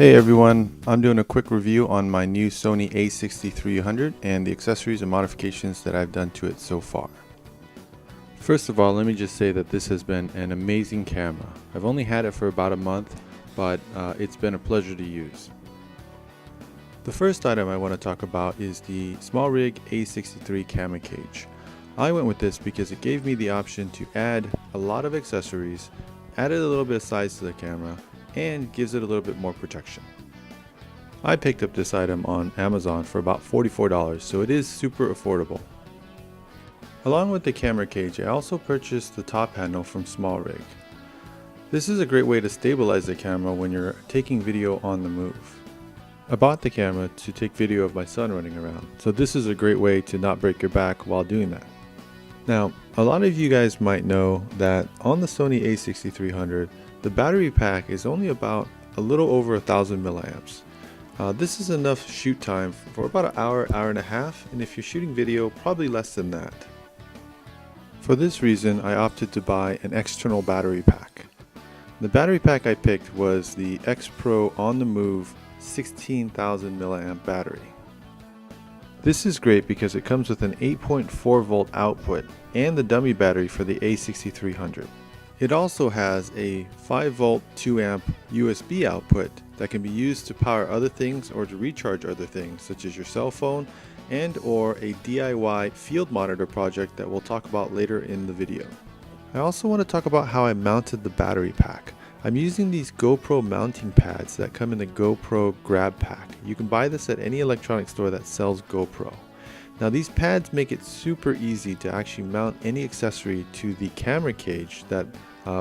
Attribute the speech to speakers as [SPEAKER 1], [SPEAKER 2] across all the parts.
[SPEAKER 1] Hey everyone, I'm doing a quick review on my new Sony A6300 and the accessories and modifications that I've done to it so far. First of all, let me just say that this has been an amazing camera. I've only had it for about a month, but it's been a pleasure to use. The first item I want to talk about is the SmallRig A63 camera cage. I went with this because it gave me the option to add a lot of accessories, added a little bit of size to the camera, and gives it a little bit more protection. I picked up this item on Amazon for about $44, so it is super affordable. Along with the camera cage, I also purchased the top handle from SmallRig. This is a great way to stabilize the camera when you're taking video on the move. I bought the camera to take video of my son running around, so this is a great way to not break your back while doing that. Now, a lot of you guys might know that on the Sony A6300, the battery pack is only about a little over 1,000 milliamps. This is enough shoot time for about an hour, hour and a half, and if you're shooting video, probably less than that. For this reason, I opted to buy an external battery pack. The battery pack I picked was the X Pro On The Move 16,000 milliamp battery. This is great because it comes with an 8.4 volt output and the dummy battery for the A6300. It also has a 5 volt 2 amp USB output that can be used to power other things or to recharge other things such as your cell phone and or a DIY field monitor project that we'll talk about later in the video. I also want to talk about how I mounted the battery pack. I'm using these GoPro mounting pads that come in the GoPro Grab Pack. You can buy this at any electronic store that sells GoPro. Now these pads make it super easy to actually mount any accessory to the camera cage that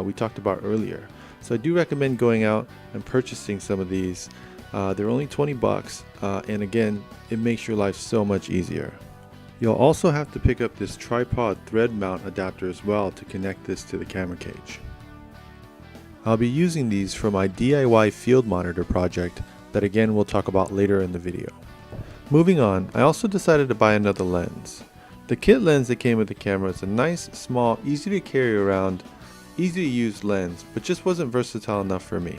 [SPEAKER 1] we talked about earlier. So I do recommend going out and purchasing some of these. They're only 20 bucks and again, it makes your life so much easier. You'll also have to pick up this tripod thread mount adapter as well to connect this to the camera cage. I'll be using these for my DIY field monitor project that again we'll talk about later in the video. Moving on, I also decided to buy another lens. The kit lens that came with the camera is a nice, small, easy to carry around, easy to use lens, but just wasn't versatile enough for me.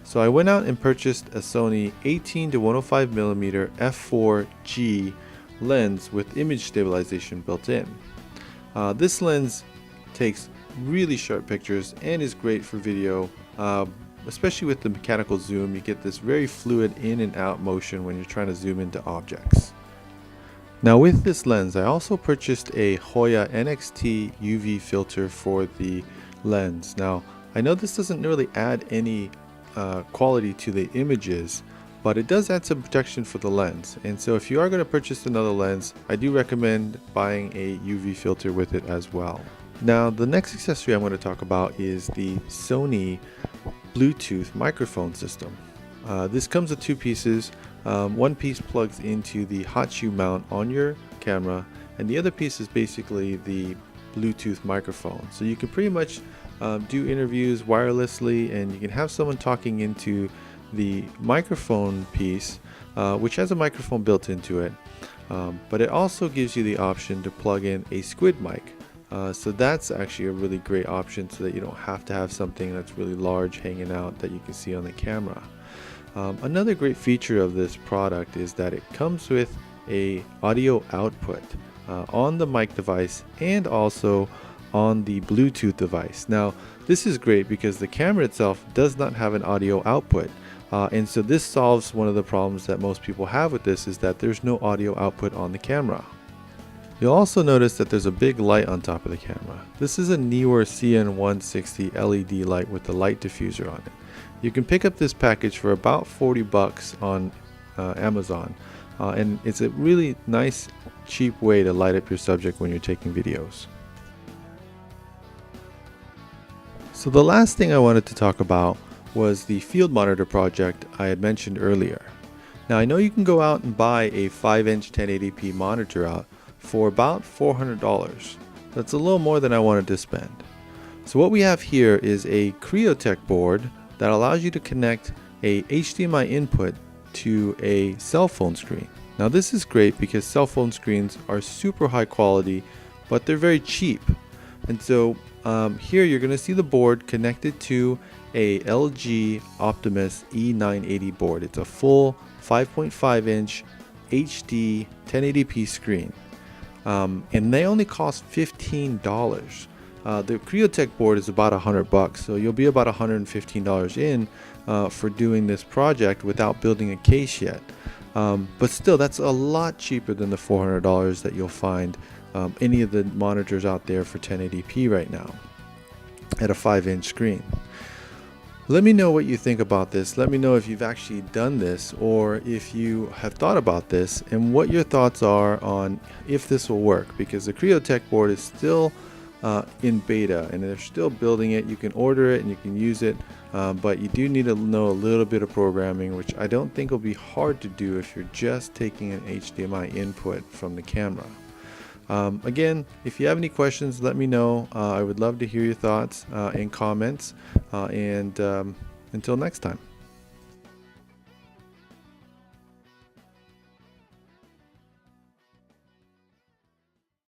[SPEAKER 1] So I went out and purchased a Sony 18 to 105mm f4G lens with image stabilization built in. This lens takes really sharp pictures and is great for video, especially with the mechanical zoom. You get this very fluid in and out motion when you're trying to zoom into objects. Now with this lens, I also purchased a Hoya NXT UV filter for the lens. Now I know this doesn't really add any quality to the images, but it does add some protection for the lens, and so if you are going to purchase another lens, I do recommend buying a UV filter with it as well. Now the next accessory I'm going to talk about is the Sony Bluetooth microphone system. This comes with two pieces. One piece plugs into the hot shoe mount on your camera, and the other piece is basically the Bluetooth microphone. So you can pretty much do interviews wirelessly, and you can have someone talking into the microphone piece, which has a microphone built into it, but it also gives you the option to plug in a squid mic. So that's actually a really great option so that you don't have to have something that's really large hanging out that you can see on the camera. Another great feature of this product is that it comes with a audio output on the mic device and also on the Bluetooth device. Now this is great because the camera itself does not have an audio output, and so this solves one of the problems that most people have with this, is that there's no audio output on the camera. You'll also notice that there's a big light on top of the camera. This is a Neewer CN160 LED light with the light diffuser on it. You can pick up this package for about 40 bucks on Amazon, and it's a really nice, cheap way to light up your subject when you're taking videos. So the last thing I wanted to talk about was the field monitor project I had mentioned earlier. Now I know you can go out and buy a 5-inch 1080p monitor out for about $400. That's a little more than I wanted to spend. So what we have here is a creotech board that allows you to connect a HDMI input to a cell phone screen. Now this is great because cell phone screens are super high quality, but they're very cheap. And so here you're going to see the board connected to a LG Optimus E980 board. It's a full 5.5 inch HD 1080p screen, and they only cost $15. The Creotech board is about $100, so you'll be about $115 in for doing this project without building a case yet. But still, that's a lot cheaper than the $400 that you'll find any of the monitors out there for 1080p right now at a 5-inch screen. Let me know what you think about this. Let me know if you've actually done this or if you have thought about this and what your thoughts are on if this will work, because the Creotech board is still in beta and they're still building it. You can order it and you can use it, but you do need to know a little bit of programming, which I don't think will be hard to do if you're just taking an HDMI input from the camera. Again, if you have any questions, let me know. I would love to hear your thoughts and comments, and until next time.